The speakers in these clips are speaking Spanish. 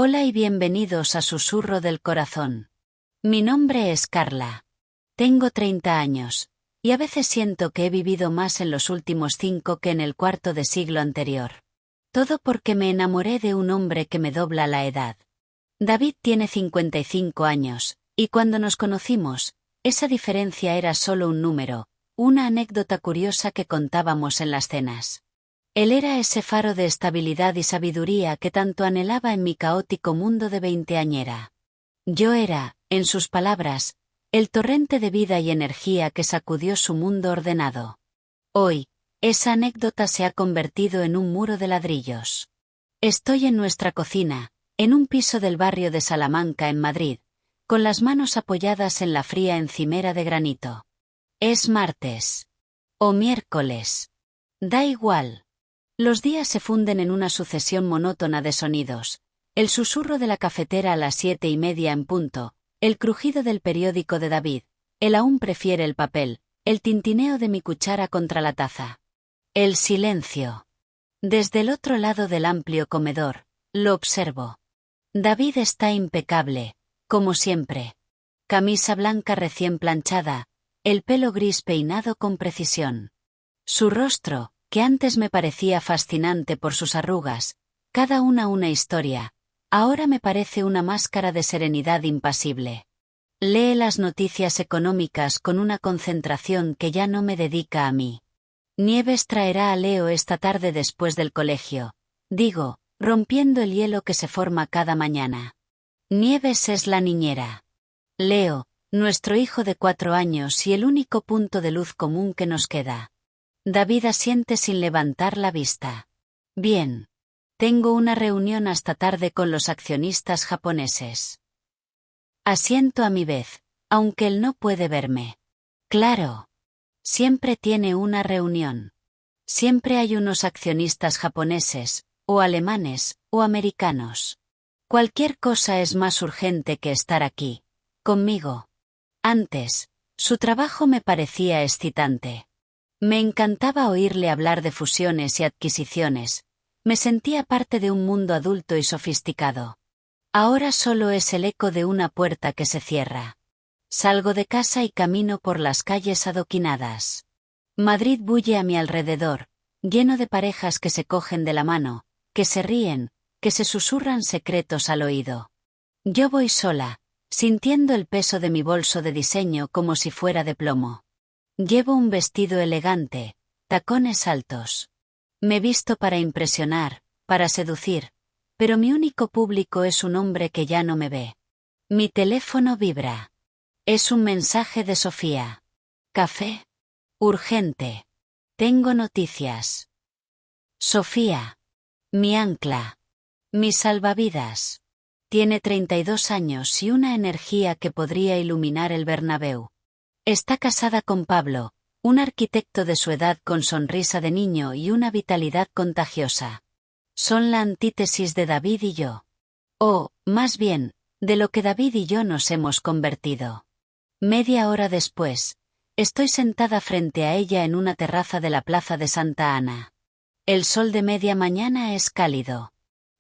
Hola y bienvenidos a Susurro del Corazón. Mi nombre es Carla. Tengo 30 años, y a veces siento que he vivido más en los últimos 5 que en el cuarto de siglo anterior. Todo porque me enamoré de un hombre que me dobla la edad. David tiene 55 años, y cuando nos conocimos, esa diferencia era solo un número, una anécdota curiosa que contábamos en las cenas. Él era ese faro de estabilidad y sabiduría que tanto anhelaba en mi caótico mundo de veinteañera. Yo era, en sus palabras, el torrente de vida y energía que sacudió su mundo ordenado. Hoy, esa anécdota se ha convertido en un muro de ladrillos. Estoy en nuestra cocina, en un piso del barrio de Salamanca en Madrid, con las manos apoyadas en la fría encimera de granito. Es martes. O miércoles. Da igual. Los días se funden en una sucesión monótona de sonidos. El susurro de la cafetera a las 7:30 en punto, el crujido del periódico de David, él aún prefiere el papel, el tintineo de mi cuchara contra la taza. El silencio. Desde el otro lado del amplio comedor, lo observo. David está impecable, como siempre. Camisa blanca recién planchada, el pelo gris peinado con precisión. Su rostro, que antes me parecía fascinante por sus arrugas, cada una historia, ahora me parece una máscara de serenidad impasible. Lee las noticias económicas con una concentración que ya no me dedica a mí. Nieves traerá a Leo esta tarde después del colegio, digo, rompiendo el hielo que se forma cada mañana. Nieves es la niñera. Leo, nuestro hijo de 4 años y el único punto de luz común que nos queda. David asiente sin levantar la vista. Bien. Tengo una reunión hasta tarde con los accionistas japoneses. Asiento a mi vez, aunque él no puede verme. Claro. Siempre tiene una reunión. Siempre hay unos accionistas japoneses, o alemanes, o americanos. Cualquier cosa es más urgente que estar aquí, conmigo. Antes, su trabajo me parecía excitante. Me encantaba oírle hablar de fusiones y adquisiciones. Me sentía parte de un mundo adulto y sofisticado. Ahora solo es el eco de una puerta que se cierra. Salgo de casa y camino por las calles adoquinadas. Madrid bulle a mi alrededor, lleno de parejas que se cogen de la mano, que se ríen, que se susurran secretos al oído. Yo voy sola, sintiendo el peso de mi bolso de diseño como si fuera de plomo. Llevo un vestido elegante, tacones altos. Me visto para impresionar, para seducir, pero mi único público es un hombre que ya no me ve. Mi teléfono vibra. Es un mensaje de Sofía. Café. Urgente. Tengo noticias. Sofía. Mi ancla. Mi salvavidas. Tiene 32 años y una energía que podría iluminar el Bernabéu. Está casada con Pablo, un arquitecto de su edad con sonrisa de niño y una vitalidad contagiosa. Son la antítesis de David y yo. O, más bien, de lo que David y yo nos hemos convertido. Media hora después, estoy sentada frente a ella en una terraza de la plaza de Santa Ana. El sol de media mañana es cálido.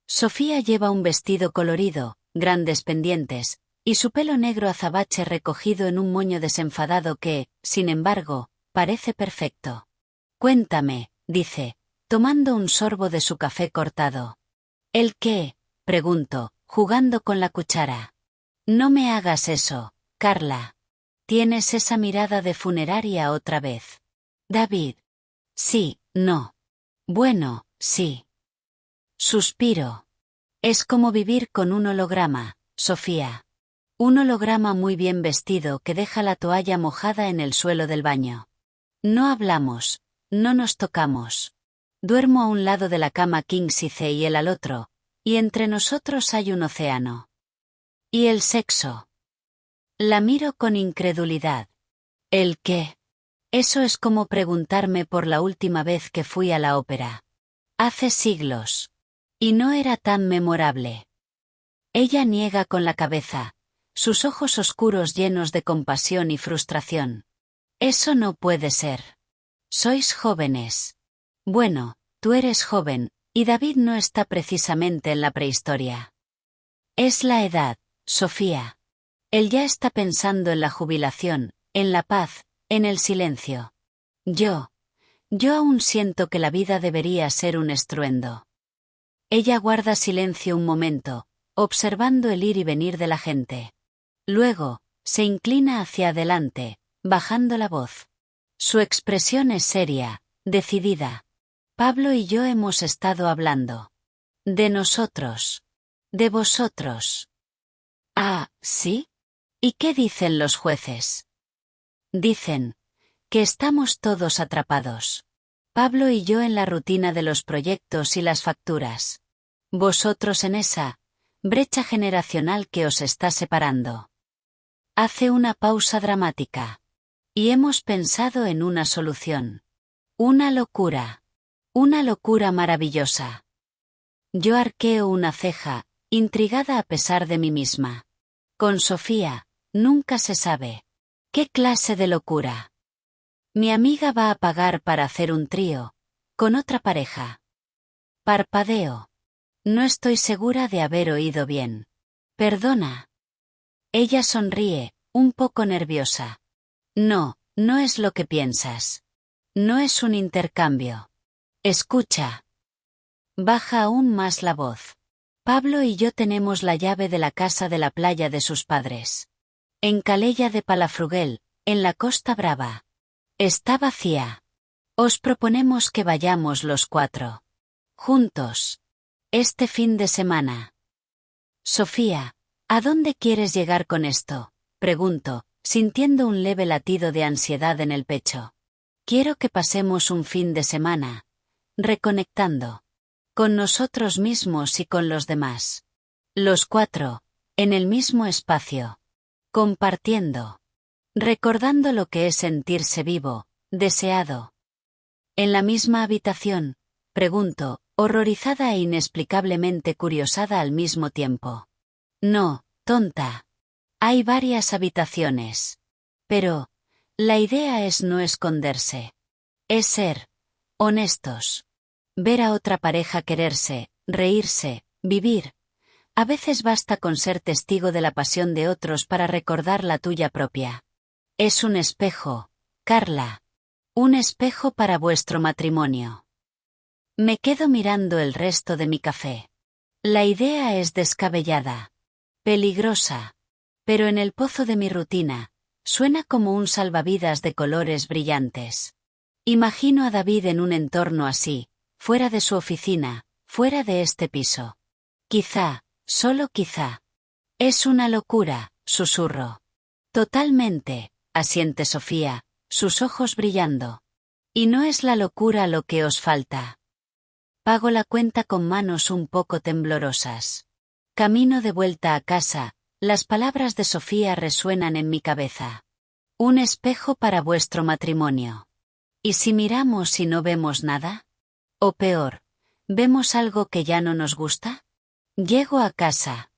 Sofía lleva un vestido colorido, grandes pendientes, y su pelo negro azabache recogido en un moño desenfadado que, sin embargo, parece perfecto. Cuéntame, dice, tomando un sorbo de su café cortado. ¿El qué? Pregunto, jugando con la cuchara. No me hagas eso, Carla. Tienes esa mirada de funeraria otra vez. David. Sí, no. Bueno, sí. Suspiro. Es como vivir con un holograma, Sofía. Un holograma muy bien vestido que deja la toalla mojada en el suelo del baño. No hablamos, no nos tocamos. Duermo a un lado de la cama king size y él al otro, y entre nosotros hay un océano. ¿Y el sexo? La miro con incredulidad. ¿El qué? Eso es como preguntarme por la última vez que fui a la ópera. Hace siglos. Y no era tan memorable. Ella niega con la cabeza, sus ojos oscuros llenos de compasión y frustración. Eso no puede ser. Sois jóvenes. Bueno, tú eres joven, y David no está precisamente en la prehistoria. Es la edad, Sofía. Él ya está pensando en la jubilación, en la paz, en el silencio. Yo aún siento que la vida debería ser un estruendo. Ella guarda silencio un momento, observando el ir y venir de la gente. Luego, se inclina hacia adelante, bajando la voz. Su expresión es seria, decidida. Pablo y yo hemos estado hablando. De nosotros. De vosotros. Ah, ¿sí? ¿Y qué dicen los jueces? Dicen que estamos todos atrapados. Pablo y yo en la rutina de los proyectos y las facturas. Vosotros en esa brecha generacional que os está separando. Hace una pausa dramática. Y hemos pensado en una solución. Una locura. Una locura maravillosa. Yo arqueo una ceja, intrigada a pesar de mí misma. Con Sofía, nunca se sabe. ¿Qué clase de locura? Mi amiga va a pagar para hacer un trío, con otra pareja. Parpadeo. No estoy segura de haber oído bien. Perdona. Ella sonríe, un poco nerviosa. No, no es lo que piensas. No es un intercambio. Escucha. Baja aún más la voz. Pablo y yo tenemos la llave de la casa de la playa de sus padres. En Calella de Palafrugell, en la Costa Brava. Está vacía. Os proponemos que vayamos los 4. Juntos. Este fin de semana. Sofía, ¿a dónde quieres llegar con esto? Pregunto, sintiendo un leve latido de ansiedad en el pecho. Quiero que pasemos un fin de semana. Reconectando. Con nosotros mismos y con los demás. Los 4, en el mismo espacio. Compartiendo. Recordando lo que es sentirse vivo, deseado. En la misma habitación, pregunto, horrorizada e inexplicablemente curiosada al mismo tiempo. No, tonta. Hay varias habitaciones. Pero, la idea es no esconderse. Es ser honestos. Ver a otra pareja quererse, reírse, vivir. A veces basta con ser testigo de la pasión de otros para recordar la tuya propia. Es un espejo, Carla. Un espejo para vuestro matrimonio. Me quedo mirando el resto de mi café. La idea es descabellada. Peligrosa. Pero en el pozo de mi rutina, suena como un salvavidas de colores brillantes. Imagino a David en un entorno así, fuera de su oficina, fuera de este piso. Quizá, solo quizá. Es una locura, susurro. Totalmente, asiente Sofía, sus ojos brillando. Y no es la locura lo que os falta. Pago la cuenta con manos un poco temblorosas. Camino de vuelta a casa, las palabras de Sofía resuenan en mi cabeza. Un espejo para vuestro matrimonio. ¿Y si miramos y no vemos nada? O peor, ¿vemos algo que ya no nos gusta? Llego a casa.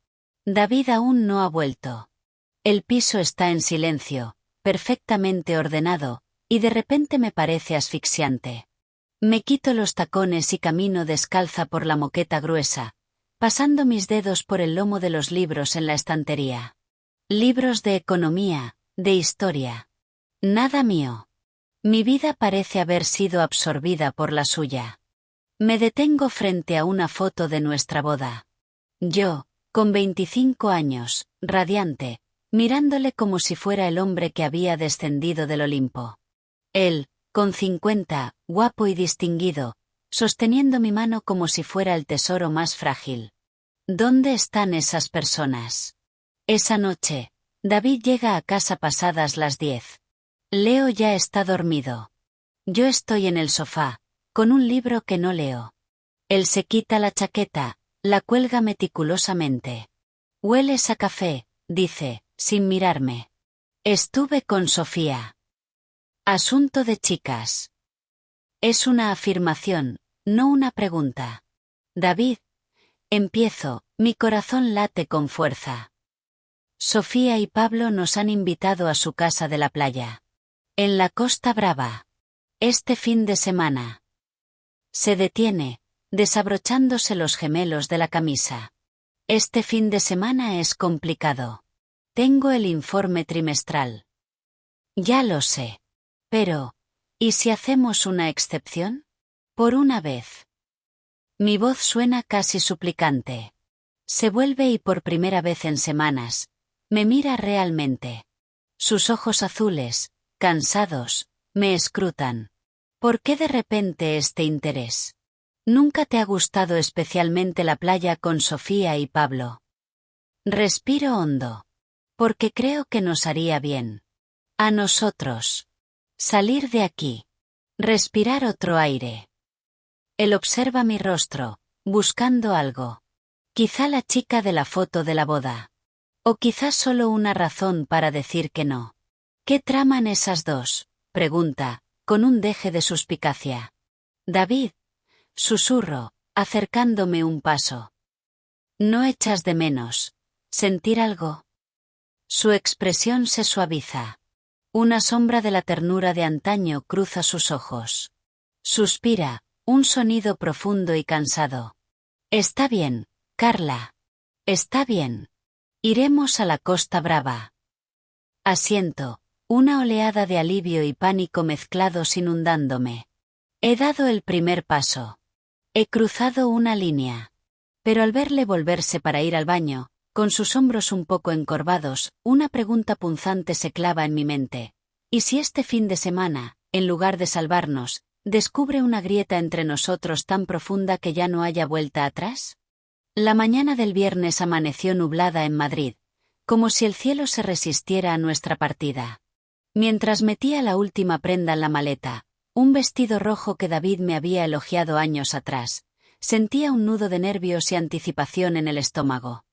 David aún no ha vuelto. El piso está en silencio, perfectamente ordenado, y de repente me parece asfixiante. Me quito los tacones y camino descalza por la moqueta gruesa, pasando mis dedos por el lomo de los libros en la estantería. Libros de economía, de historia. Nada mío. Mi vida parece haber sido absorbida por la suya. Me detengo frente a una foto de nuestra boda. Yo, con 25 años, radiante, mirándole como si fuera el hombre que había descendido del Olimpo. Él, con 50, guapo y distinguido, sosteniendo mi mano como si fuera el tesoro más frágil. ¿Dónde están esas personas? Esa noche, David llega a casa pasadas las 10. Leo ya está dormido. Yo estoy en el sofá, con un libro que no leo. Él se quita la chaqueta, la cuelga meticulosamente. Hueles a café, dice, sin mirarme. Estuve con Sofía. Asunto de chicas. Es una afirmación, no una pregunta. David. Empiezo, mi corazón late con fuerza. Sofía y Pablo nos han invitado a su casa de la playa. En la Costa Brava. Este fin de semana. Se detiene, desabrochándose los gemelos de la camisa. Este fin de semana es complicado. Tengo el informe trimestral. Ya lo sé. Pero, ¿y si hacemos una excepción? Por una vez. Mi voz suena casi suplicante. Se vuelve y por primera vez en semanas, me mira realmente. Sus ojos azules, cansados, me escrutan. ¿Por qué de repente este interés? ¿Nunca te ha gustado especialmente la playa con Sofía y Pablo? Respiro hondo. Porque creo que nos haría bien. A nosotros. Salir de aquí. Respirar otro aire. Él observa mi rostro, buscando algo. Quizá la chica de la foto de la boda. O quizás solo una razón para decir que no. ¿Qué traman esas dos? Pregunta, con un deje de suspicacia. David. Susurro, acercándome un paso. ¿No echas de menos sentir algo? Su expresión se suaviza. Una sombra de la ternura de antaño cruza sus ojos. Suspira, un sonido profundo y cansado. Está bien, Carla. Está bien. Iremos a la Costa Brava. Asiento, una oleada de alivio y pánico mezclados inundándome. He dado el primer paso. He cruzado una línea. Pero al verle volverse para ir al baño, con sus hombros un poco encorvados, una pregunta punzante se clava en mi mente. ¿Y si este fin de semana, en lugar de salvarnos, descubre una grieta entre nosotros tan profunda que ya no haya vuelta atrás? La mañana del viernes amaneció nublada en Madrid, como si el cielo se resistiera a nuestra partida. Mientras metía la última prenda en la maleta, un vestido rojo que David me había elogiado años atrás, sentía un nudo de nervios y anticipación en el estómago.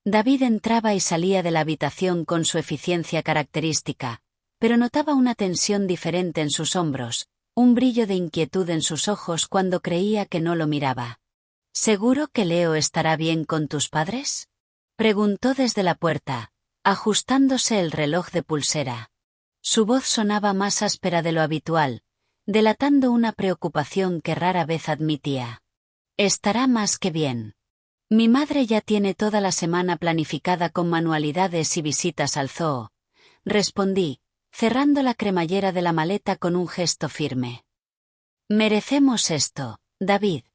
David entraba y salía de la habitación con su eficiencia característica, pero notaba una tensión diferente en sus hombros, un brillo de inquietud en sus ojos cuando creía que no lo miraba. ¿Seguro que Leo estará bien con tus padres? Preguntó desde la puerta, ajustándose el reloj de pulsera. Su voz sonaba más áspera de lo habitual, delatando una preocupación que rara vez admitía. Estará más que bien. Mi madre ya tiene toda la semana planificada con manualidades y visitas al zoo, respondí, cerrando la cremallera de la maleta con un gesto firme. Merecemos esto, David.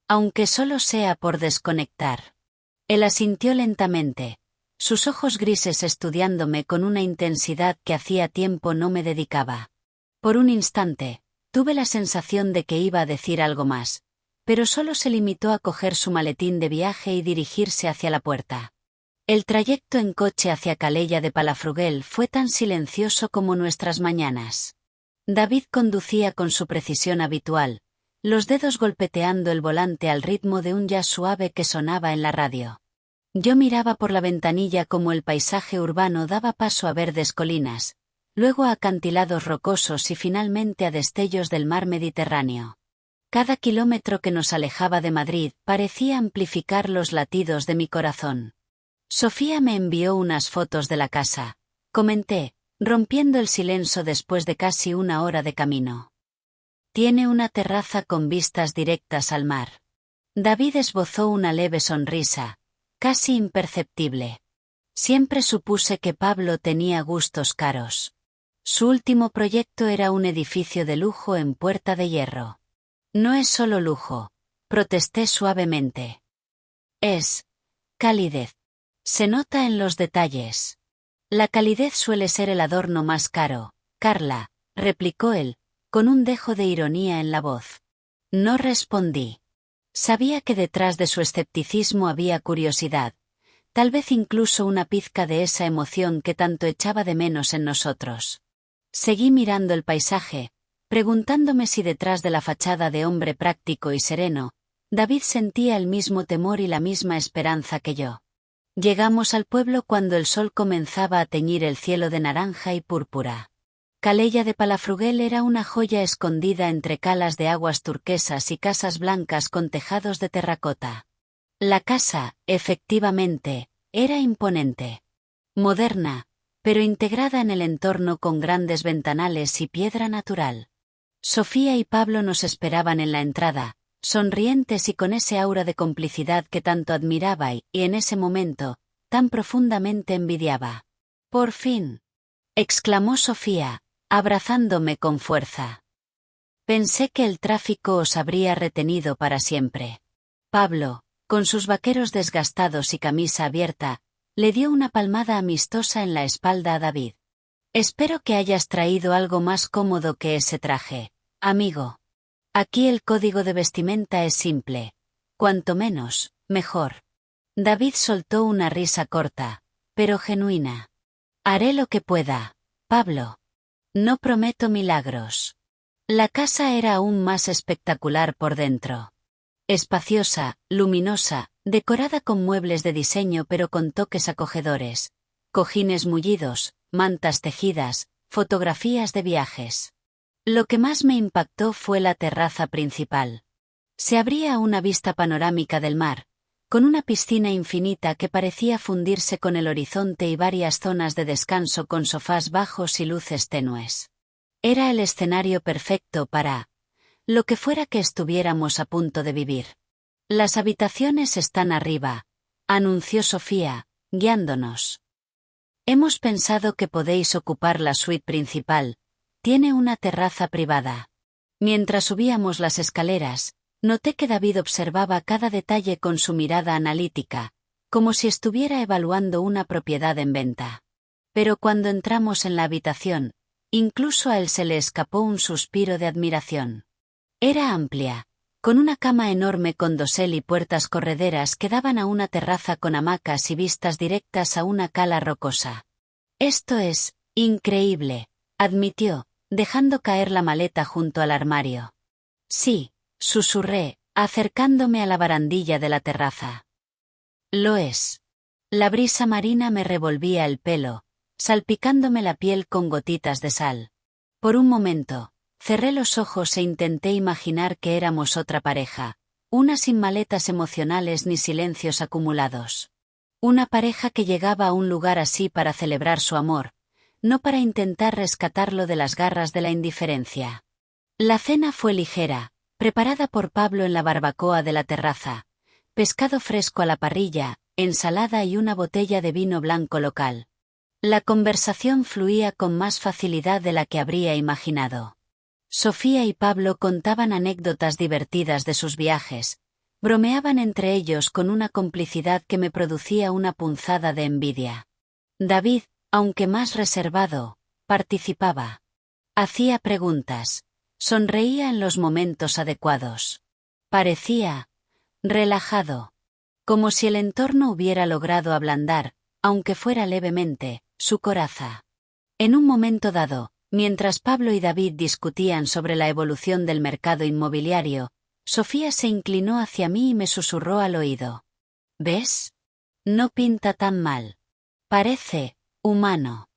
Aunque solo sea por desconectar. Él asintió lentamente, sus ojos grises estudiándome con una intensidad que hacía tiempo no me dedicaba. Por un instante, tuve la sensación de que iba a decir algo más, pero solo se limitó a coger su maletín de viaje y dirigirse hacia la puerta. El trayecto en coche hacia Calella de Palafrugell fue tan silencioso como nuestras mañanas. David conducía con su precisión habitual, los dedos golpeteando el volante al ritmo de un jazz suave que sonaba en la radio. Yo miraba por la ventanilla como el paisaje urbano daba paso a verdes colinas, luego a acantilados rocosos y finalmente a destellos del mar Mediterráneo. Cada kilómetro que nos alejaba de Madrid parecía amplificar los latidos de mi corazón. Sofía me envió unas fotos de la casa, comenté, rompiendo el silencio después de casi una hora de camino. Tiene una terraza con vistas directas al mar. David esbozó una leve sonrisa, casi imperceptible. Siempre supuse que Pablo tenía gustos caros. Su último proyecto era un edificio de lujo en Puerta de Hierro. No es solo lujo, protesté suavemente. Es calidez. Se nota en los detalles. La calidez suele ser el adorno más caro, Carla, replicó él, con un dejo de ironía en la voz. No respondí. Sabía que detrás de su escepticismo había curiosidad, tal vez incluso una pizca de esa emoción que tanto echaba de menos en nosotros. Seguí mirando el paisaje, preguntándome si detrás de la fachada de hombre práctico y sereno, David sentía el mismo temor y la misma esperanza que yo. Llegamos al pueblo cuando el sol comenzaba a teñir el cielo de naranja y púrpura. Calella de Palafrugell era una joya escondida entre calas de aguas turquesas y casas blancas con tejados de terracota. La casa, efectivamente, era imponente. Moderna, pero integrada en el entorno con grandes ventanales y piedra natural. Sofía y Pablo nos esperaban en la entrada, sonrientes y con ese aura de complicidad que tanto admiraba y en ese momento, tan profundamente envidiaba. «Por fin», exclamó Sofía, abrazándome con fuerza. Pensé que el tráfico os habría retenido para siempre. Pablo, con sus vaqueros desgastados y camisa abierta, le dio una palmada amistosa en la espalda a David. Espero que hayas traído algo más cómodo que ese traje, amigo. Aquí el código de vestimenta es simple. Cuanto menos, mejor. David soltó una risa corta, pero genuina. Haré lo que pueda, Pablo. No prometo milagros. La casa era aún más espectacular por dentro. Espaciosa, luminosa, decorada con muebles de diseño pero con toques acogedores. Cojines mullidos, mantas tejidas, fotografías de viajes. Lo que más me impactó fue la terraza principal. Se abría a una vista panorámica del mar, con una piscina infinita que parecía fundirse con el horizonte y varias zonas de descanso con sofás bajos y luces tenues. Era el escenario perfecto para lo que fuera que estuviéramos a punto de vivir. Las habitaciones están arriba, anunció Sofía, guiándonos. Hemos pensado que podéis ocupar la suite principal, tiene una terraza privada. Mientras subíamos las escaleras, noté que David observaba cada detalle con su mirada analítica, como si estuviera evaluando una propiedad en venta. Pero cuando entramos en la habitación, incluso a él se le escapó un suspiro de admiración. Era amplia, con una cama enorme con dosel y puertas correderas que daban a una terraza con hamacas y vistas directas a una cala rocosa. Esto es increíble, admitió, dejando caer la maleta junto al armario. Sí, susurré, acercándome a la barandilla de la terraza. Lo es. La brisa marina me revolvía el pelo, salpicándome la piel con gotitas de sal. Por un momento, cerré los ojos e intenté imaginar que éramos otra pareja, una sin maletas emocionales ni silencios acumulados. Una pareja que llegaba a un lugar así para celebrar su amor, no para intentar rescatarlo de las garras de la indiferencia. La cena fue ligera, preparada por Pablo en la barbacoa de la terraza, pescado fresco a la parrilla, ensalada y una botella de vino blanco local. La conversación fluía con más facilidad de la que habría imaginado. Sofía y Pablo contaban anécdotas divertidas de sus viajes, bromeaban entre ellos con una complicidad que me producía una punzada de envidia. David, aunque más reservado, participaba. Hacía preguntas, sonreía en los momentos adecuados. Parecía relajado, como si el entorno hubiera logrado ablandar, aunque fuera levemente, su coraza. En un momento dado, mientras Pablo y David discutían sobre la evolución del mercado inmobiliario, Sofía se inclinó hacia mí y me susurró al oído. ¿Ves? No pinta tan mal. Parece humano.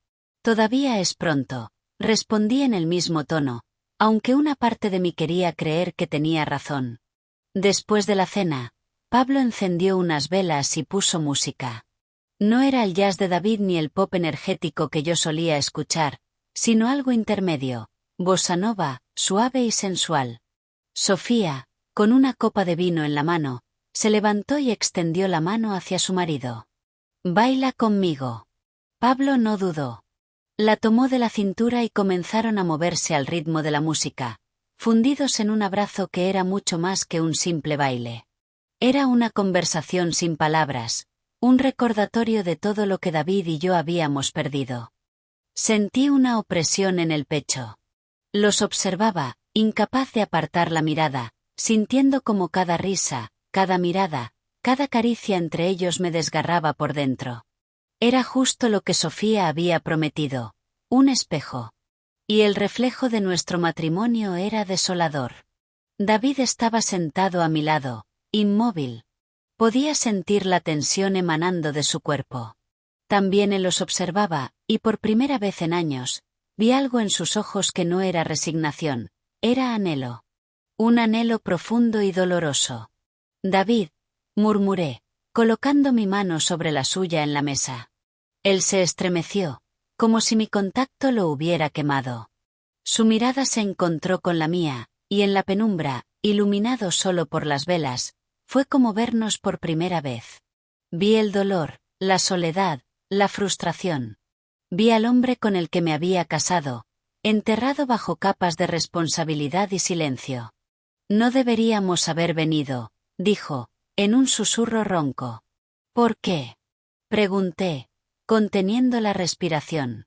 Todavía es pronto, respondí en el mismo tono, aunque una parte de mí quería creer que tenía razón. Después de la cena, Pablo encendió unas velas y puso música. No era el jazz de David ni el pop energético que yo solía escuchar, sino algo intermedio, bossa nova, suave y sensual. Sofía, con una copa de vino en la mano, se levantó y extendió la mano hacia su marido. «Baila conmigo». Pablo no dudó. La tomó de la cintura y comenzaron a moverse al ritmo de la música, fundidos en un abrazo que era mucho más que un simple baile. Era una conversación sin palabras, un recordatorio de todo lo que David y yo habíamos perdido. Sentí una opresión en el pecho. Los observaba, incapaz de apartar la mirada, sintiendo como cada risa, cada mirada, cada caricia entre ellos me desgarraba por dentro. Era justo lo que Sofía había prometido, un espejo. Y el reflejo de nuestro matrimonio era desolador. David estaba sentado a mi lado, inmóvil. Podía sentir la tensión emanando de su cuerpo. También él los observaba, y por primera vez en años, vi algo en sus ojos que no era resignación, era anhelo. Un anhelo profundo y doloroso. «David», murmuré, colocando mi mano sobre la suya en la mesa. Él se estremeció, como si mi contacto lo hubiera quemado. Su mirada se encontró con la mía, y en la penumbra, iluminado solo por las velas, fue como vernos por primera vez. Vi el dolor, la soledad, la frustración. Vi al hombre con el que me había casado, enterrado bajo capas de responsabilidad y silencio. No deberíamos haber venido, dijo, en un susurro ronco. ¿Por qué? Pregunté, conteniendo la respiración.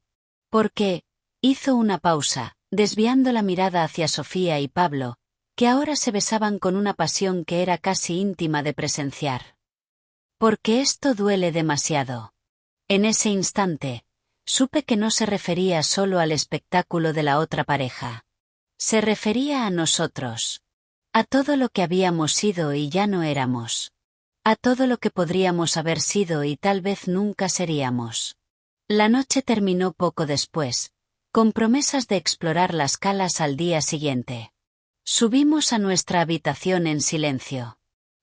¿Por qué? Hizo una pausa, desviando la mirada hacia Sofía y Pablo, que ahora se besaban con una pasión que era casi íntima de presenciar. Porque esto duele demasiado. En ese instante, supe que no se refería solo al espectáculo de la otra pareja. Se refería a nosotros. A todo lo que habíamos sido y ya no éramos. A todo lo que podríamos haber sido y tal vez nunca seríamos. La noche terminó poco después, con promesas de explorar las calas al día siguiente. Subimos a nuestra habitación en silencio.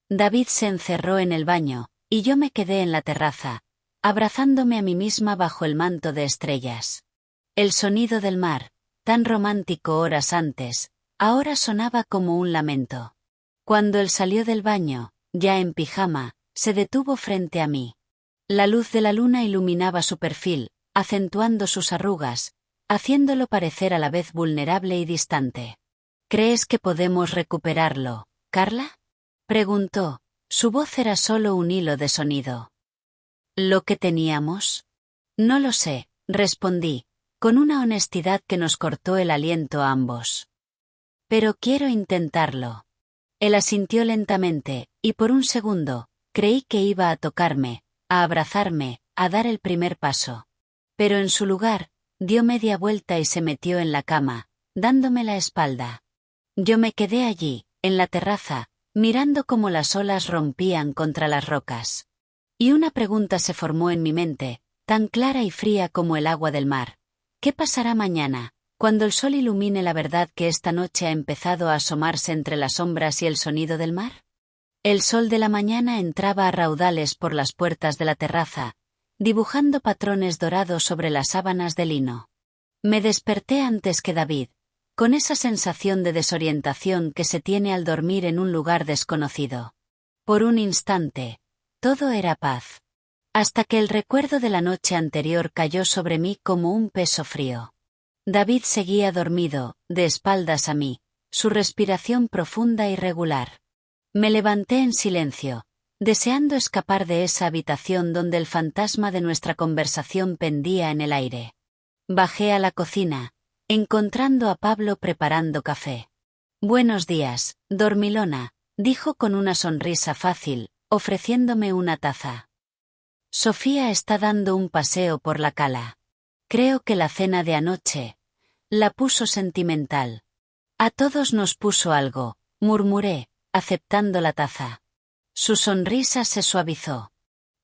David se encerró en el baño, y yo me quedé en la terraza, abrazándome a mí misma bajo el manto de estrellas. El sonido del mar, tan romántico horas antes, ahora sonaba como un lamento. Cuando él salió del baño, ya en pijama, se detuvo frente a mí. La luz de la luna iluminaba su perfil, acentuando sus arrugas, haciéndolo parecer a la vez vulnerable y distante. ¿Crees que podemos recuperarlo, Carla? Preguntó. Su voz era solo un hilo de sonido. ¿Lo que teníamos? No lo sé, respondí, con una honestidad que nos cortó el aliento a ambos. Pero quiero intentarlo. Él asintió lentamente, y por un segundo, creí que iba a tocarme, a abrazarme, a dar el primer paso. Pero en su lugar, dio media vuelta y se metió en la cama, dándome la espalda. Yo me quedé allí, en la terraza, mirando cómo las olas rompían contra las rocas. Y una pregunta se formó en mi mente, tan clara y fría como el agua del mar. ¿Qué pasará mañana, cuando el sol ilumine la verdad que esta noche ha empezado a asomarse entre las sombras y el sonido del mar? El sol de la mañana entraba a raudales por las puertas de la terraza, dibujando patrones dorados sobre las sábanas de lino. Me desperté antes que David, con esa sensación de desorientación que se tiene al dormir en un lugar desconocido. Por un instante, todo era paz. Hasta que el recuerdo de la noche anterior cayó sobre mí como un peso frío. David seguía dormido, de espaldas a mí, su respiración profunda y regular. Me levanté en silencio, deseando escapar de esa habitación donde el fantasma de nuestra conversación pendía en el aire. Bajé a la cocina, encontrando a Pablo preparando café. «Buenos días, dormilona», dijo con una sonrisa fácil, ofreciéndome una taza. «Sofía está dando un paseo por la cala. Creo que la cena de anoche la puso sentimental. A todos nos puso algo», murmuré, aceptando la taza. Su sonrisa se suavizó.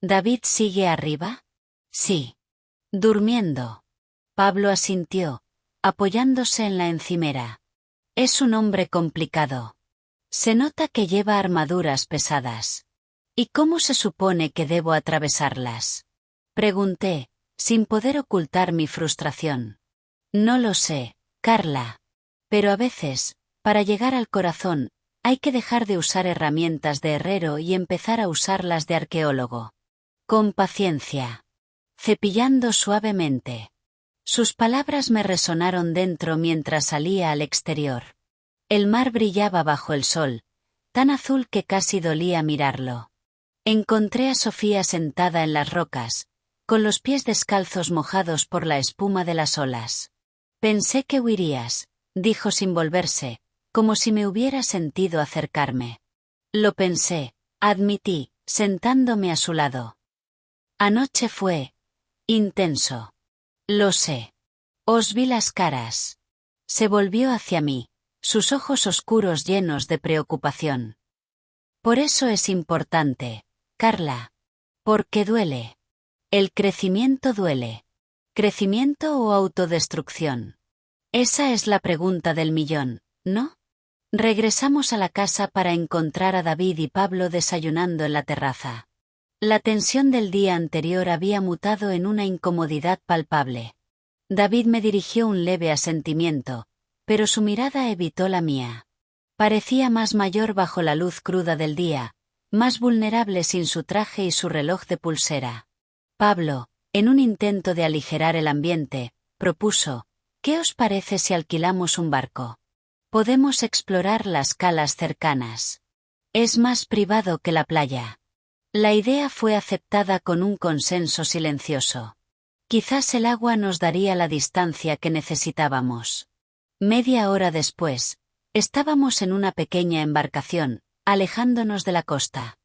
«¿David sigue arriba?» «Sí. Durmiendo». Pablo asintió, apoyándose en la encimera. «Es un hombre complicado. Se nota que lleva armaduras pesadas. ¿Y cómo se supone que debo atravesarlas?», pregunté, sin poder ocultar mi frustración. «No lo sé, Carla. Pero a veces, para llegar al corazón, hay que dejar de usar herramientas de herrero y empezar a usarlas de arqueólogo. Con paciencia». Cepillando suavemente. Sus palabras me resonaron dentro mientras salía al exterior. El mar brillaba bajo el sol, tan azul que casi dolía mirarlo. Encontré a Sofía sentada en las rocas, con los pies descalzos mojados por la espuma de las olas. «Pensé que huirías», dijo sin volverse, como si me hubiera sentido acercarme. «Lo pensé», admití, sentándome a su lado. «Anoche fue intenso». «Lo sé. Os vi las caras». Se volvió hacia mí, sus ojos oscuros llenos de preocupación. «Por eso es importante, Carla. Porque duele. El crecimiento duele. ¿Crecimiento o autodestrucción? Esa es la pregunta del millón, ¿no?» Regresamos a la casa para encontrar a David y Pablo desayunando en la terraza. La tensión del día anterior había mutado en una incomodidad palpable. David me dirigió un leve asentimiento, pero su mirada evitó la mía. Parecía más mayor bajo la luz cruda del día, más vulnerable sin su traje y su reloj de pulsera. Pablo, en un intento de aligerar el ambiente, propuso: ¿qué os parece si alquilamos un barco? Podemos explorar las calas cercanas. Es más privado que la playa. La idea fue aceptada con un consenso silencioso. Quizás el agua nos daría la distancia que necesitábamos. Media hora después, estábamos en una pequeña embarcación, alejándonos de la costa.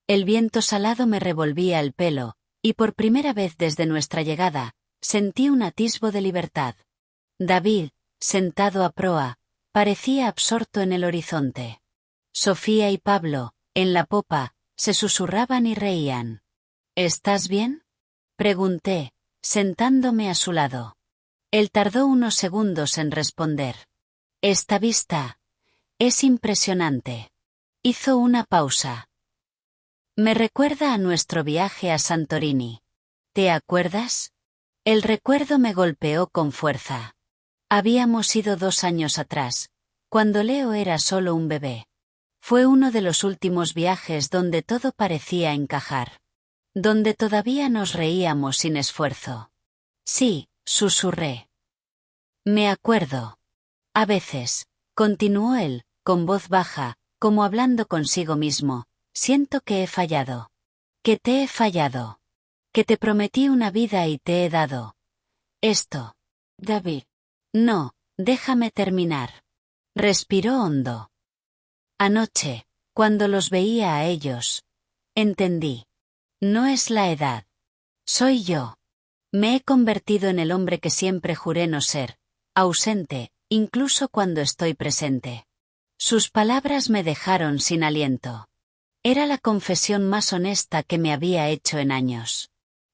El viento salado me revolvía el pelo, y por primera vez desde nuestra llegada, sentí un atisbo de libertad. David, sentado a proa, parecía absorto en el horizonte. Sofía y Pablo, en la popa, se susurraban y reían. ¿Estás bien?, pregunté, sentándome a su lado. Él tardó unos segundos en responder. Esta vista es impresionante. Hizo una pausa. Me recuerda a nuestro viaje a Santorini. ¿Te acuerdas? El recuerdo me golpeó con fuerza. Habíamos ido 2 años atrás, cuando Leo era solo un bebé. Fue uno de los últimos viajes donde todo parecía encajar. Donde todavía nos reíamos sin esfuerzo. Sí, susurré. Me acuerdo. A veces, continuó él, con voz baja, como hablando consigo mismo, siento que he fallado. Que te he fallado. Que te prometí una vida y te he dado esto. David. No, déjame terminar. Respiró hondo. Anoche, cuando los veía a ellos, entendí. No es la edad. Soy yo. Me he convertido en el hombre que siempre juré no ser, ausente, incluso cuando estoy presente. Sus palabras me dejaron sin aliento. Era la confesión más honesta que me había hecho en años.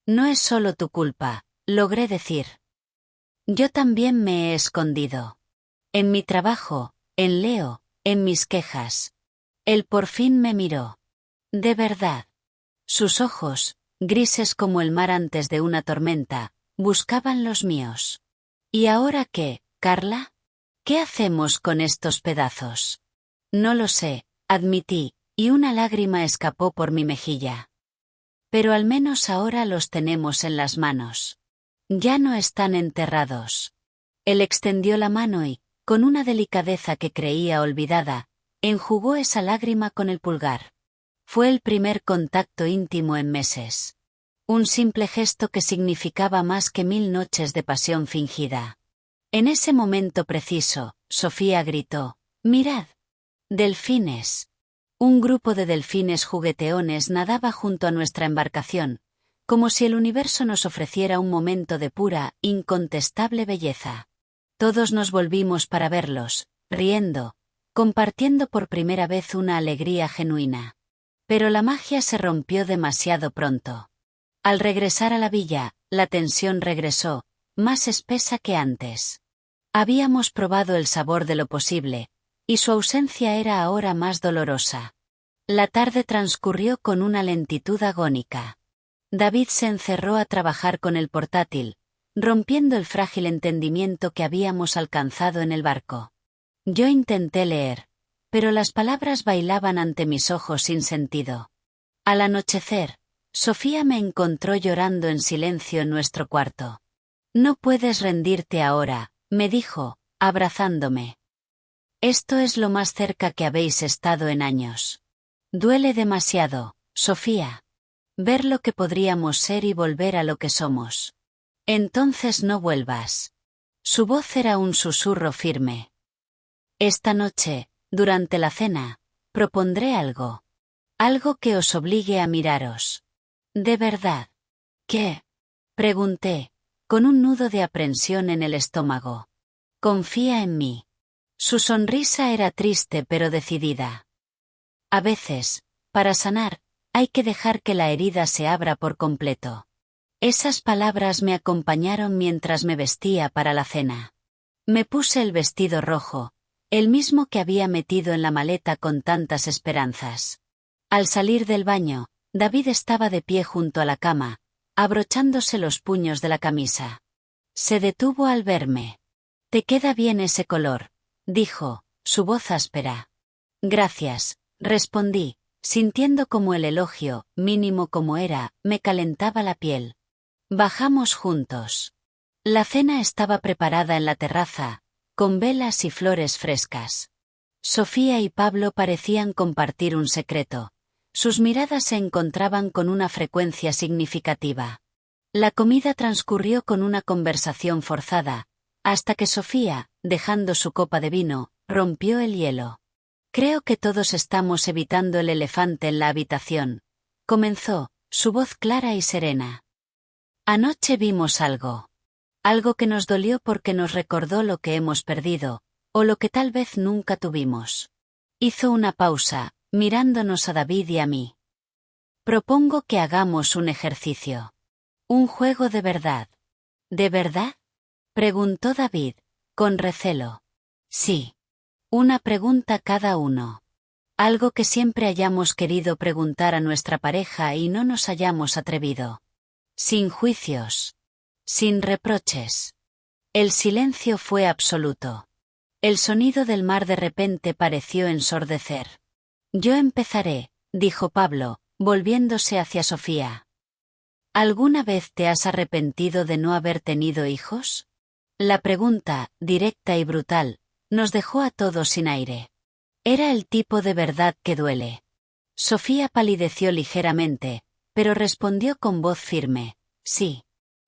No es solo tu culpa, logré decir. Yo también me he escondido. En mi trabajo, en Leo, en mis quejas. Él por fin me miró. De verdad. Sus ojos, grises como el mar antes de una tormenta, buscaban los míos. ¿Y ahora qué, Carla? ¿Qué hacemos con estos pedazos? No lo sé, admití, y una lágrima escapó por mi mejilla. Pero al menos ahora los tenemos en las manos. Ya no están enterrados. Él extendió la mano y, con una delicadeza que creía olvidada, enjugó esa lágrima con el pulgar. Fue el primer contacto íntimo en meses. Un simple gesto que significaba más que 1000 noches de pasión fingida. En ese momento preciso, Sofía gritó: «¡Mirad! Delfines». Un grupo de delfines jugueteones nadaba junto a nuestra embarcación, como si el universo nos ofreciera un momento de pura, incontestable belleza. Todos nos volvimos para verlos, riendo, compartiendo por primera vez una alegría genuina. Pero la magia se rompió demasiado pronto. Al regresar a la villa, la tensión regresó, más espesa que antes. Habíamos probado el sabor de lo posible, y su ausencia era ahora más dolorosa. La tarde transcurrió con una lentitud agónica. David se encerró a trabajar con el portátil, rompiendo el frágil entendimiento que habíamos alcanzado en el barco. Yo intenté leer, pero las palabras bailaban ante mis ojos sin sentido. Al anochecer, Sofía me encontró llorando en silencio en nuestro cuarto. «No puedes rendirte ahora», me dijo, abrazándome. «Esto es lo más cerca que habéis estado en años. Duele demasiado, Sofía. Ver lo que podríamos ser y volver a lo que somos. Entonces no vuelvas». Su voz era un susurro firme. «Esta noche, durante la cena, propondré algo. Algo que os obligue a miraros. ¿De verdad?» «¿Qué?», pregunté, con un nudo de aprensión en el estómago. «Confía en mí». Su sonrisa era triste pero decidida. A veces, para sanar, hay que dejar que la herida se abra por completo. Esas palabras me acompañaron mientras me vestía para la cena. Me puse el vestido rojo, el mismo que había metido en la maleta con tantas esperanzas. Al salir del baño, David estaba de pie junto a la cama, abrochándose los puños de la camisa. Se detuvo al verme. «Te queda bien ese color», dijo, su voz áspera. Gracias, respondí, sintiendo como el elogio, mínimo como era, me calentaba la piel. Bajamos juntos. La cena estaba preparada en la terraza, con velas y flores frescas. Sofía y Pablo parecían compartir un secreto. Sus miradas se encontraban con una frecuencia significativa. La comida transcurrió con una conversación forzada, hasta que Sofía, dejando su copa de vino, rompió el hielo. Creo que todos estamos evitando el elefante en la habitación. Comenzó, su voz clara y serena. Anoche vimos algo. Algo que nos dolió porque nos recordó lo que hemos perdido, o lo que tal vez nunca tuvimos. Hizo una pausa, mirándonos a David y a mí. Propongo que hagamos un ejercicio. Un juego de verdad. ¿De verdad? Preguntó David, con recelo. Sí. Una pregunta cada uno. Algo que siempre hayamos querido preguntar a nuestra pareja y no nos hayamos atrevido. Sin juicios. Sin reproches. El silencio fue absoluto. El sonido del mar de repente pareció ensordecer. Yo empezaré, dijo Pablo, volviéndose hacia Sofía. ¿Alguna vez te has arrepentido de no haber tenido hijos? La pregunta, directa y brutal, nos dejó a todos sin aire. Era el tipo de verdad que duele. Sofía palideció ligeramente, pero respondió con voz firme, sí.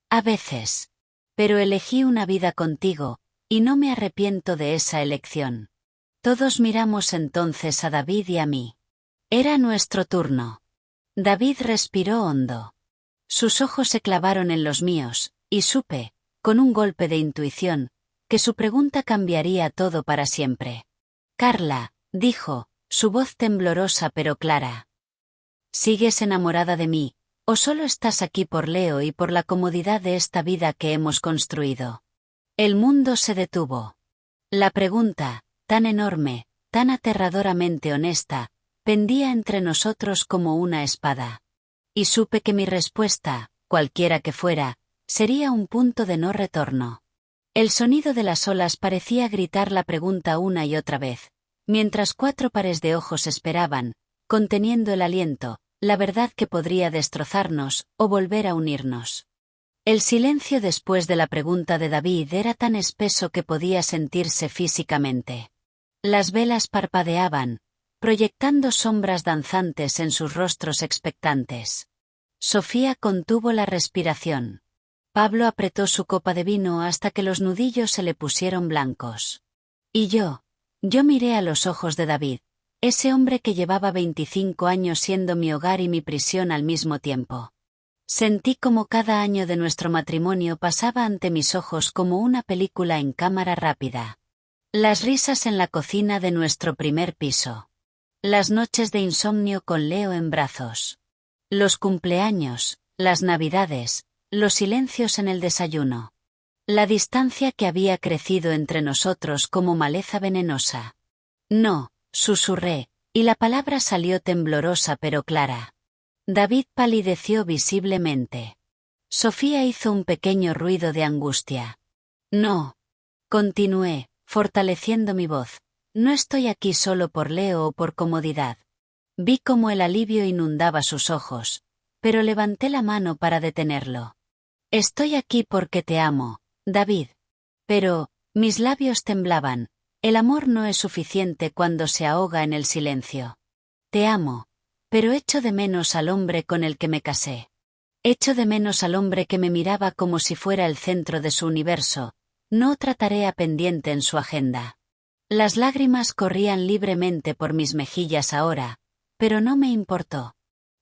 A veces. Pero elegí una vida contigo, y no me arrepiento de esa elección. Todos miramos entonces a David y a mí. Era nuestro turno. David respiró hondo. Sus ojos se clavaron en los míos, y supe, con un golpe de intuición, que su pregunta cambiaría todo para siempre. Carla, dijo, su voz temblorosa pero clara. ¿Sigues enamorada de mí, o solo estás aquí por Leo y por la comodidad de esta vida que hemos construido? El mundo se detuvo. La pregunta, tan enorme, tan aterradoramente honesta, pendía entre nosotros como una espada. Y supe que mi respuesta, cualquiera que fuera, sería un punto de no retorno. El sonido de las olas parecía gritar la pregunta una y otra vez, mientras 4 pares de ojos esperaban, conteniendo el aliento, la verdad que podría destrozarnos o volver a unirnos. El silencio después de la pregunta de David era tan espeso que podía sentirse físicamente. Las velas parpadeaban, proyectando sombras danzantes en sus rostros expectantes. Sofía contuvo la respiración. Pablo apretó su copa de vino hasta que los nudillos se le pusieron blancos. Y yo miré a los ojos de David, ese hombre que llevaba 25 años siendo mi hogar y mi prisión al mismo tiempo. Sentí como cada año de nuestro matrimonio pasaba ante mis ojos como una película en cámara rápida. Las risas en la cocina de nuestro primer piso. Las noches de insomnio con Leo en brazos. Los cumpleaños, las navidades, los silencios en el desayuno. La distancia que había crecido entre nosotros como maleza venenosa. No, susurré, y la palabra salió temblorosa pero clara. David palideció visiblemente. Sofía hizo un pequeño ruido de angustia. No. Continué, fortaleciendo mi voz. No estoy aquí solo por Leo o por comodidad. Vi cómo el alivio inundaba sus ojos, pero levanté la mano para detenerlo. Estoy aquí porque te amo, David. Pero, mis labios temblaban. El amor no es suficiente cuando se ahoga en el silencio. Te amo, pero echo de menos al hombre con el que me casé. Echo de menos al hombre que me miraba como si fuera el centro de su universo, no otra tarea pendiente en su agenda. Las lágrimas corrían libremente por mis mejillas ahora, pero no me importó.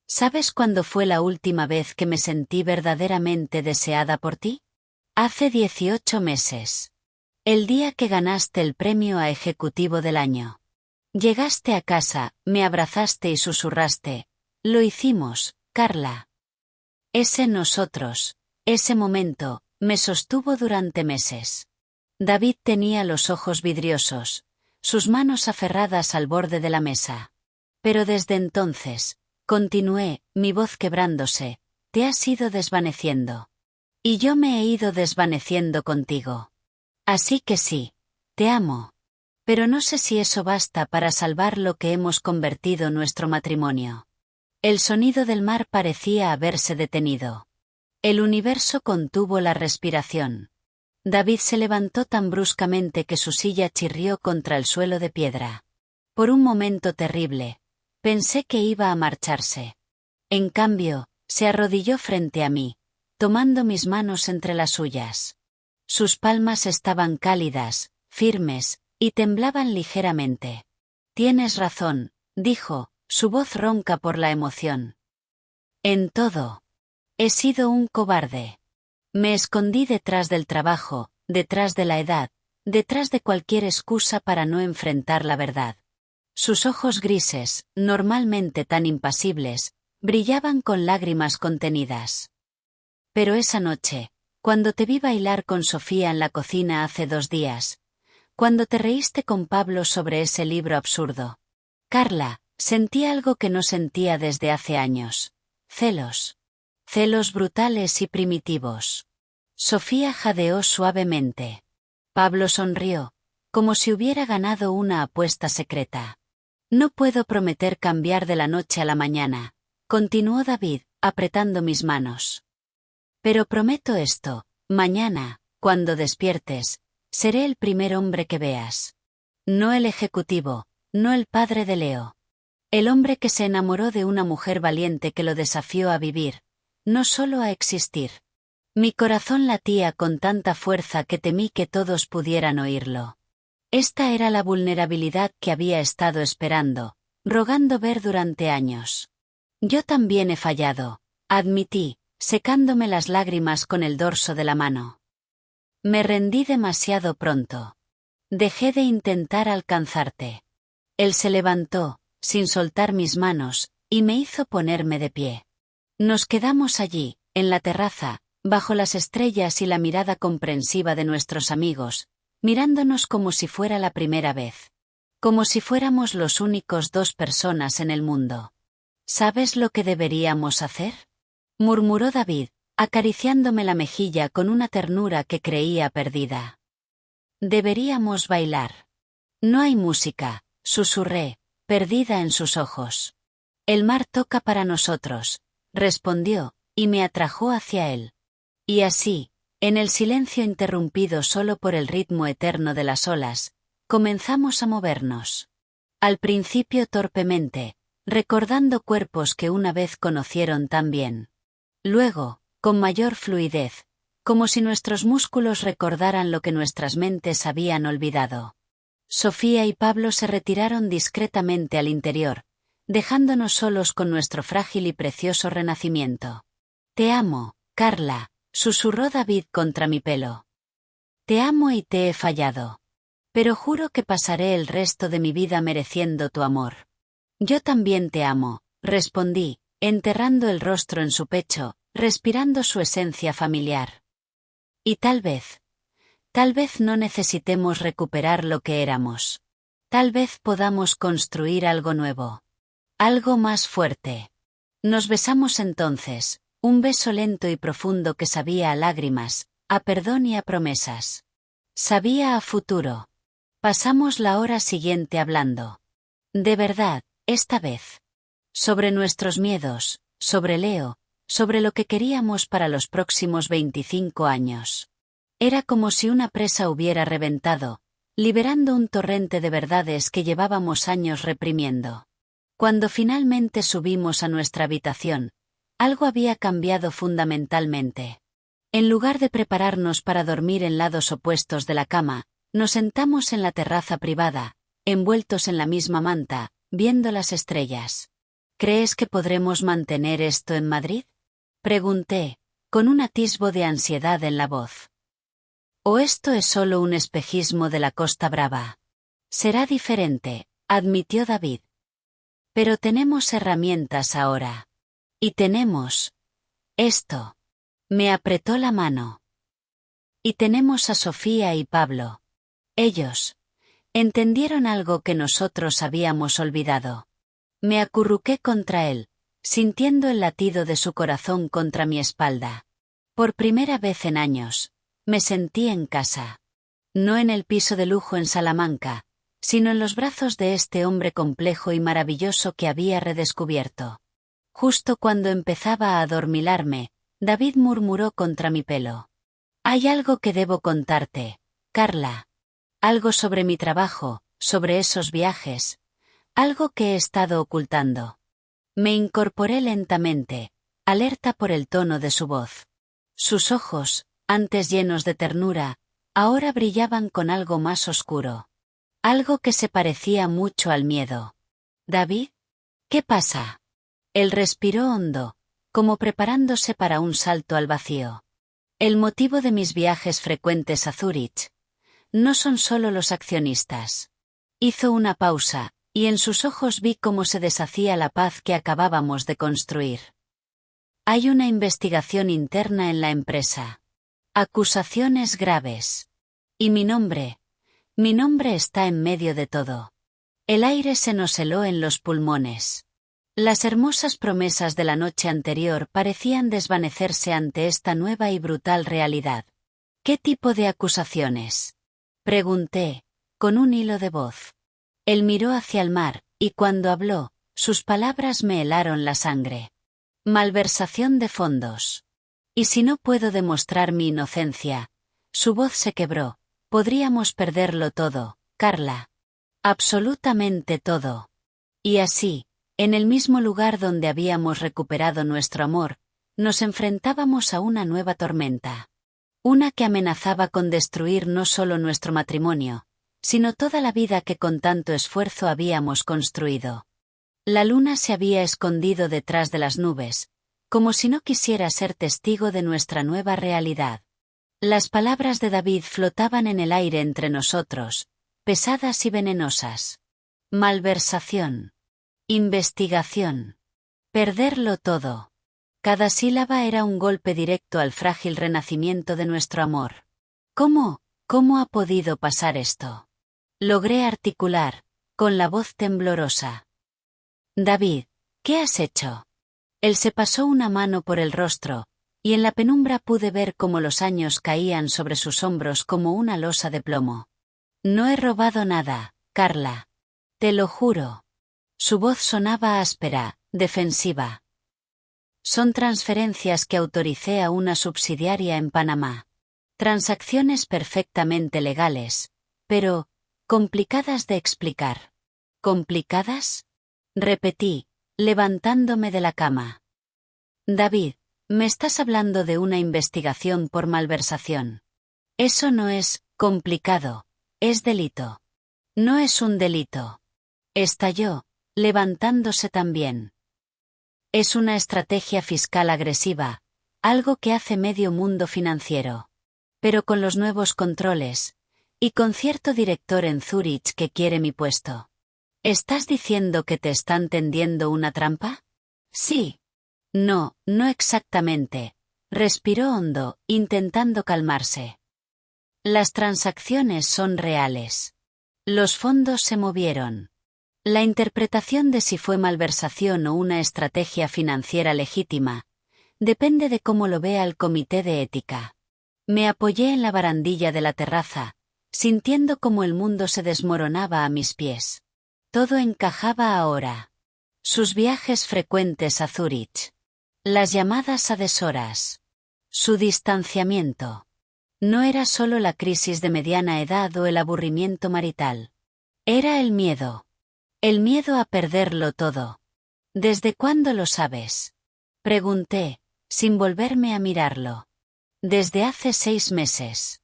¿Sabes cuándo fue la última vez que me sentí verdaderamente deseada por ti? Hace 18 meses. El día que ganaste el premio a Ejecutivo del Año. Llegaste a casa, me abrazaste y susurraste. Lo hicimos, Carla. Ese nosotros, ese momento, me sostuvo durante meses. David tenía los ojos vidriosos, sus manos aferradas al borde de la mesa. Pero desde entonces, continué, mi voz quebrándose, te has ido desvaneciendo. Y yo me he ido desvaneciendo contigo. Así que sí, te amo. Pero no sé si eso basta para salvar lo que hemos convertido nuestro matrimonio. El sonido del mar parecía haberse detenido. El universo contuvo la respiración. David se levantó tan bruscamente que su silla chirrió contra el suelo de piedra. Por un momento terrible, pensé que iba a marcharse. En cambio, se arrodilló frente a mí, tomando mis manos entre las suyas. Sus palmas estaban cálidas, firmes, y temblaban ligeramente. Tienes razón, dijo, su voz ronca por la emoción. En todo. He sido un cobarde. Me escondí detrás del trabajo, detrás de la edad, detrás de cualquier excusa para no enfrentar la verdad. Sus ojos grises, normalmente tan impasibles, brillaban con lágrimas contenidas. Pero esa noche, cuando te vi bailar con Sofía en la cocina hace 2 días, cuando te reíste con Pablo sobre ese libro absurdo, Carla, sentí algo que no sentía desde hace años. Celos. Celos brutales y primitivos. Sofía jadeó suavemente. Pablo sonrió, como si hubiera ganado una apuesta secreta. No puedo prometer cambiar de la noche a la mañana, continuó David, apretando mis manos. Pero prometo esto, mañana, cuando despiertes, seré el primer hombre que veas. No el ejecutivo, no el padre de Leo. El hombre que se enamoró de una mujer valiente que lo desafió a vivir, no solo a existir. Mi corazón latía con tanta fuerza que temí que todos pudieran oírlo. Esta era la vulnerabilidad que había estado esperando, rogando ver durante años. Yo también he fallado, admití, secándome las lágrimas con el dorso de la mano. Me rendí demasiado pronto. Dejé de intentar alcanzarte. Él se levantó, sin soltar mis manos, y me hizo ponerme de pie. Nos quedamos allí, en la terraza, bajo las estrellas y la mirada comprensiva de nuestros amigos, mirándonos como si fuera la primera vez. Como si fuéramos los únicos 2 personas en el mundo. ¿Sabes lo que deberíamos hacer?, murmuró David, acariciándome la mejilla con una ternura que creía perdida. Deberíamos bailar. No hay música, susurré, perdida en sus ojos. El mar toca para nosotros, respondió, y me atrajo hacia él. Y así, en el silencio interrumpido solo por el ritmo eterno de las olas, comenzamos a movernos. Al principio torpemente, recordando cuerpos que una vez conocieron tan bien. Luego, con mayor fluidez, como si nuestros músculos recordaran lo que nuestras mentes habían olvidado. Sofía y Pablo se retiraron discretamente al interior, dejándonos solos con nuestro frágil y precioso renacimiento. Te amo, Carla, susurró David contra mi pelo. Te amo y te he fallado. Pero juro que pasaré el resto de mi vida mereciendo tu amor. Yo también te amo, respondí, enterrando el rostro en su pecho, respirando su esencia familiar. Y tal vez no necesitemos recuperar lo que éramos. Tal vez podamos construir algo nuevo. Algo más fuerte. Nos besamos entonces, un beso lento y profundo que sabía a lágrimas, a perdón y a promesas. Sabía a futuro. Pasamos la hora siguiente hablando. De verdad, esta vez. Sobre nuestros miedos, sobre Leo, sobre lo que queríamos para los próximos 25 años. Era como si una presa hubiera reventado, liberando un torrente de verdades que llevábamos años reprimiendo. Cuando finalmente subimos a nuestra habitación, algo había cambiado fundamentalmente. En lugar de prepararnos para dormir en lados opuestos de la cama, nos sentamos en la terraza privada, envueltos en la misma manta, viendo las estrellas. ¿Crees que podremos mantener esto en Madrid?, pregunté, con un atisbo de ansiedad en la voz. ¿O esto es solo un espejismo de la Costa Brava? Será diferente, admitió David. Pero tenemos herramientas ahora. Y tenemos esto. Me apretó la mano. Y tenemos a Sofía y Pablo. Ellos entendieron algo que nosotros habíamos olvidado. Me acurruqué contra él, sintiendo el latido de su corazón contra mi espalda. Por primera vez en años, me sentí en casa. No en el piso de lujo en Salamanca, sino en los brazos de este hombre complejo y maravilloso que había redescubierto. Justo cuando empezaba a adormilarme, David murmuró contra mi pelo. «Hay algo que debo contarte, Carla. Algo sobre mi trabajo, sobre esos viajes. Algo que he estado ocultando». Me incorporé lentamente, alerta por el tono de su voz. Sus ojos, antes llenos de ternura, ahora brillaban con algo más oscuro. Algo que se parecía mucho al miedo. «¿David? ¿Qué pasa?» Él respiró hondo, como preparándose para un salto al vacío. «El motivo de mis viajes frecuentes a Zúrich no son solo los accionistas». Hizo una pausa, y en sus ojos vi cómo se deshacía la paz que acabábamos de construir. «Hay una investigación interna en la empresa. Acusaciones graves. Y mi nombre está en medio de todo». El aire se nos heló en los pulmones. Las hermosas promesas de la noche anterior parecían desvanecerse ante esta nueva y brutal realidad. «¿Qué tipo de acusaciones?», pregunté, con un hilo de voz. Él miró hacia el mar, y cuando habló, sus palabras me helaron la sangre. «Malversación de fondos. Y si no puedo demostrar mi inocencia», su voz se quebró, «podríamos perderlo todo, Carla. Absolutamente todo». Y así, en el mismo lugar donde habíamos recuperado nuestro amor, nos enfrentábamos a una nueva tormenta. Una que amenazaba con destruir no solo nuestro matrimonio, sino toda la vida que con tanto esfuerzo habíamos construido. La luna se había escondido detrás de las nubes, como si no quisiera ser testigo de nuestra nueva realidad. Las palabras de David flotaban en el aire entre nosotros, pesadas y venenosas. Malversación. Investigación. Perderlo todo. Cada sílaba era un golpe directo al frágil renacimiento de nuestro amor. ¿Cómo ha podido pasar esto?, logré articular, con la voz temblorosa. «David, ¿qué has hecho?». Él se pasó una mano por el rostro, y en la penumbra pude ver cómo los años caían sobre sus hombros como una losa de plomo. «No he robado nada, Carla. Te lo juro». Su voz sonaba áspera, defensiva. «Son transferencias que autoricé a una subsidiaria en Panamá. Transacciones perfectamente legales, pero complicadas de explicar». «¿Complicadas?», repetí, levantándome de la cama. «David, me estás hablando de una investigación por malversación. Eso no es complicado, es delito». «No es un delito», estalló, levantándose también. «Es una estrategia fiscal agresiva, algo que hace medio mundo financiero. Pero con los nuevos controles, y con cierto director en Zúrich que quiere mi puesto». «¿Estás diciendo que te están tendiendo una trampa?». «Sí». «No exactamente», respiró hondo, intentando calmarse. «Las transacciones son reales. Los fondos se movieron. La interpretación de si fue malversación o una estrategia financiera legítima depende de cómo lo vea el comité de ética». Me apoyé en la barandilla de la terraza, sintiendo cómo el mundo se desmoronaba a mis pies. Todo encajaba ahora. Sus viajes frecuentes a Zúrich. Las llamadas a deshoras. Su distanciamiento. No era solo la crisis de mediana edad o el aburrimiento marital. Era el miedo. El miedo a perderlo todo. «¿Desde cuándo lo sabes?», pregunté, sin volverme a mirarlo. «Desde hace 6 meses.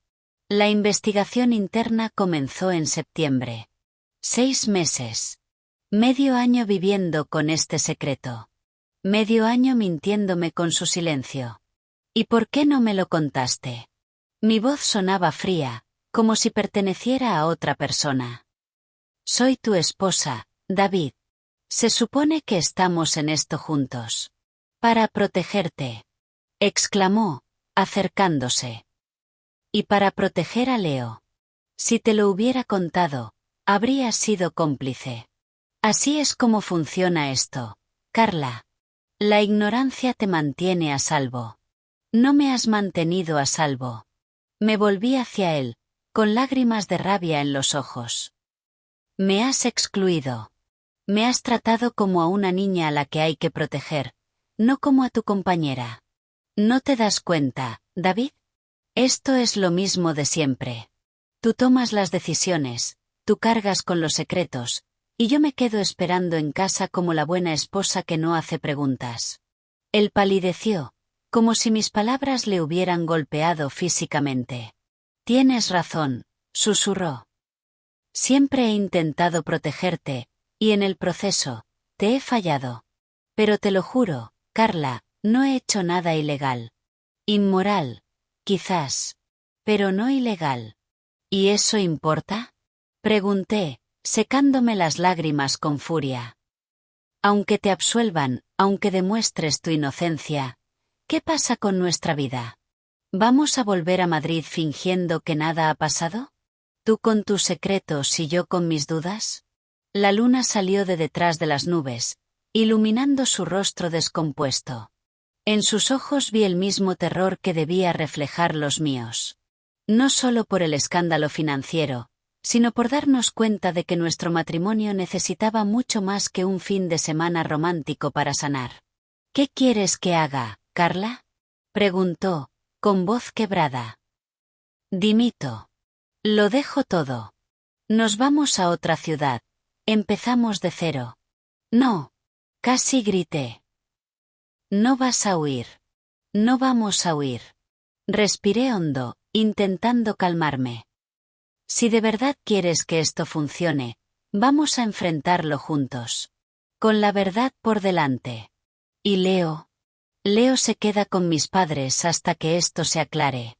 La investigación interna comenzó en septiembre. 6 meses. Medio año viviendo con este secreto. Medio año mintiéndome con su silencio. ¿Y por qué no me lo contaste?». Mi voz sonaba fría, como si perteneciera a otra persona. «Soy tu esposa, David. Se supone que estamos en esto juntos. Para protegerte», exclamó, acercándose. «Y para proteger a Leo. Si te lo hubiera contado, habrías sido cómplice. Así es como funciona esto, Carla. La ignorancia te mantiene a salvo. No me has mantenido a salvo». Me volví hacia él, con lágrimas de rabia en los ojos. Me has excluido. Me has tratado como a una niña a la que hay que proteger, no como a tu compañera. ¿No te das cuenta, David? Esto es lo mismo de siempre. Tú tomas las decisiones, tú cargas con los secretos, y yo me quedo esperando en casa como la buena esposa que no hace preguntas. Él palideció, como si mis palabras le hubieran golpeado físicamente. Tienes razón, susurró. Siempre he intentado protegerte, y en el proceso, te he fallado. Pero te lo juro, Carla, no he hecho nada ilegal. Inmoral, quizás. Pero no ilegal. ¿Y eso importa? Pregunté, secándome las lágrimas con furia. Aunque te absuelvan, aunque demuestres tu inocencia, ¿qué pasa con nuestra vida? ¿Vamos a volver a Madrid fingiendo que nada ha pasado? ¿Tú con tus secretos y yo con mis dudas? La luna salió de detrás de las nubes, iluminando su rostro descompuesto. En sus ojos vi el mismo terror que debía reflejar los míos. No solo por el escándalo financiero, sino por darnos cuenta de que nuestro matrimonio necesitaba mucho más que un fin de semana romántico para sanar. ¿Qué quieres que haga, Carla? Preguntó, con voz quebrada. Dimito. Lo dejo todo. Nos vamos a otra ciudad. Empezamos de cero. No. Casi grité. No vas a huir. No vamos a huir. Respiré hondo, intentando calmarme. Si de verdad quieres que esto funcione, vamos a enfrentarlo juntos. Con la verdad por delante. ¿Y Leo? Leo se queda con mis padres hasta que esto se aclare.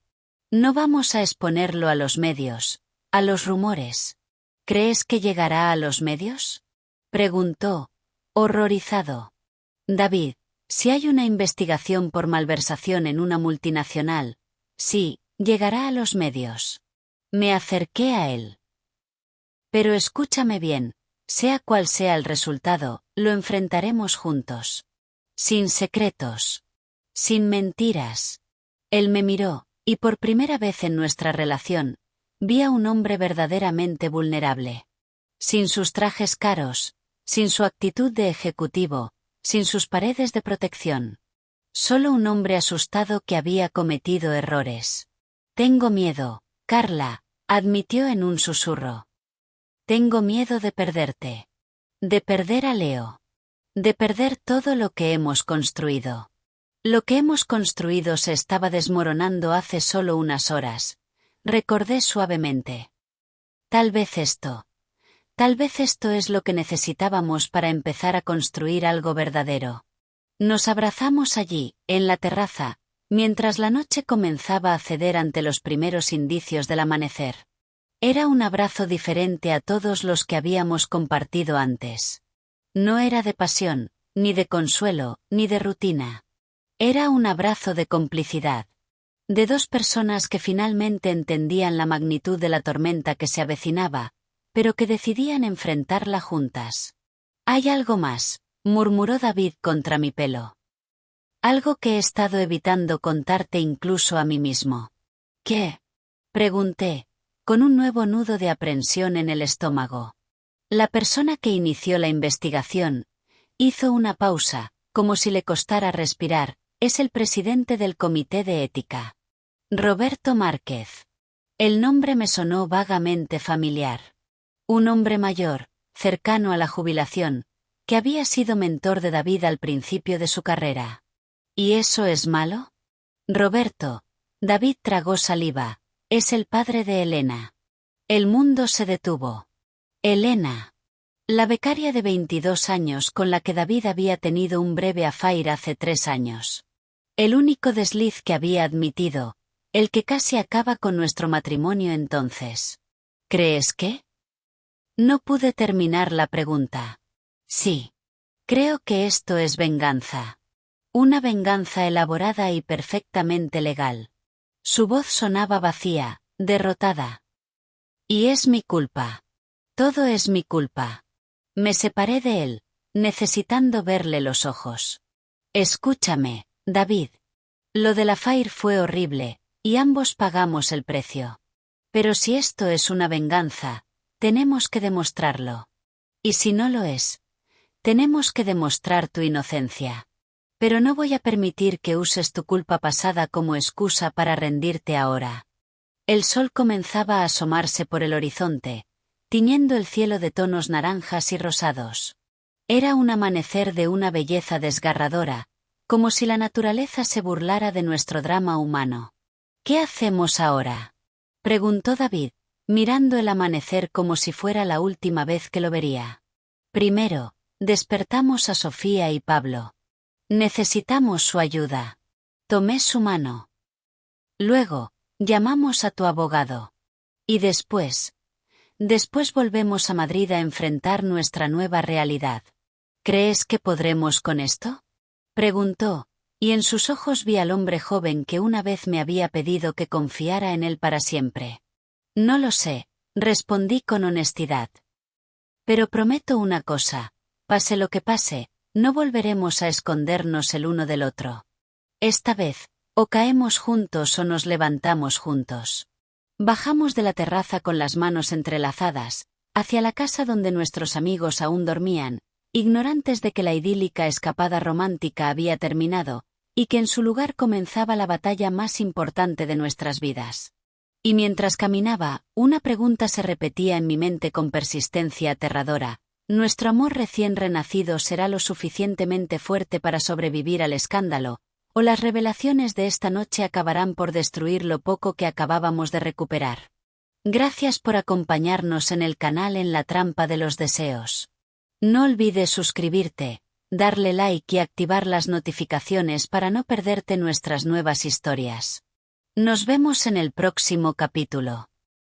No vamos a exponerlo a los medios, a los rumores. ¿Crees que llegará a los medios? Preguntó, horrorizado. David, si hay una investigación por malversación en una multinacional, sí, llegará a los medios. Me acerqué a él. Pero escúchame bien, sea cual sea el resultado, lo enfrentaremos juntos. Sin secretos. Sin mentiras. Él me miró, y por primera vez en nuestra relación, vi a un hombre verdaderamente vulnerable. Sin sus trajes caros, sin su actitud de ejecutivo, sin sus paredes de protección. Solo un hombre asustado que había cometido errores. Tengo miedo, Carla, admitió en un susurro. Tengo miedo de perderte. De perder a Leo. De perder todo lo que hemos construido. Lo que hemos construido se estaba desmoronando hace solo unas horas. Recordé suavemente. Tal vez esto es lo que necesitábamos para empezar a construir algo verdadero. Nos abrazamos allí, en la terraza, mientras la noche comenzaba a ceder ante los primeros indicios del amanecer. Era un abrazo diferente a todos los que habíamos compartido antes. No era de pasión, ni de consuelo, ni de rutina. Era un abrazo de complicidad. De dos personas que finalmente entendían la magnitud de la tormenta que se avecinaba, pero que decidían enfrentarla juntas. Hay algo más, murmuró David contra mi pelo. Algo que he estado evitando contarte incluso a mí mismo. ¿Qué? Pregunté, con un nuevo nudo de aprensión en el estómago. La persona que inició la investigación hizo una pausa, como si le costara respirar. Es el presidente del Comité de Ética. Roberto Márquez. El nombre me sonó vagamente familiar. Un hombre mayor, cercano a la jubilación, que había sido mentor de David al principio de su carrera. ¿Y eso es malo? Roberto. David tragó saliva. Es el padre de Elena. El mundo se detuvo. Elena. La becaria de 22 años con la que David había tenido un breve affair hace 3 años. El único desliz que había admitido, el que casi acaba con nuestro matrimonio entonces. ¿Crees que? No pude terminar la pregunta. Sí. Creo que esto es venganza. Una venganza elaborada y perfectamente legal. Su voz sonaba vacía, derrotada. Y es mi culpa. Todo es mi culpa. Me separé de él, necesitando verle los ojos. Escúchame, David. Lo del affair fue horrible, y ambos pagamos el precio. Pero si esto es una venganza, tenemos que demostrarlo. Y si no lo es, tenemos que demostrar tu inocencia. Pero no voy a permitir que uses tu culpa pasada como excusa para rendirte ahora. El sol comenzaba a asomarse por el horizonte, tiñendo el cielo de tonos naranjas y rosados. Era un amanecer de una belleza desgarradora, como si la naturaleza se burlara de nuestro drama humano. ¿Qué hacemos ahora?, preguntó David, mirando el amanecer como si fuera la última vez que lo vería. Primero, despertamos a Sofía y Pablo. Necesitamos su ayuda. Tomé su mano. Luego, llamamos a tu abogado. Y después volvemos a Madrid a enfrentar nuestra nueva realidad. ¿Crees que podremos con esto?, preguntó, y en sus ojos vi al hombre joven que una vez me había pedido que confiara en él para siempre. No lo sé, respondí con honestidad. Pero prometo una cosa, pase lo que pase, no volveremos a escondernos el uno del otro. Esta vez, o caemos juntos o nos levantamos juntos. Bajamos de la terraza con las manos entrelazadas, hacia la casa donde nuestros amigos aún dormían, ignorantes de que la idílica escapada romántica había terminado, y que en su lugar comenzaba la batalla más importante de nuestras vidas. Y mientras caminaba, una pregunta se repetía en mi mente con persistencia aterradora: ¿nuestro amor recién renacido será lo suficientemente fuerte para sobrevivir al escándalo, o las revelaciones de esta noche acabarán por destruir lo poco que acabábamos de recuperar? Gracias por acompañarnos en el canal En la trampa de los deseos. No olvides suscribirte, darle like y activar las notificaciones para no perderte nuestras nuevas historias. Nos vemos en el próximo capítulo.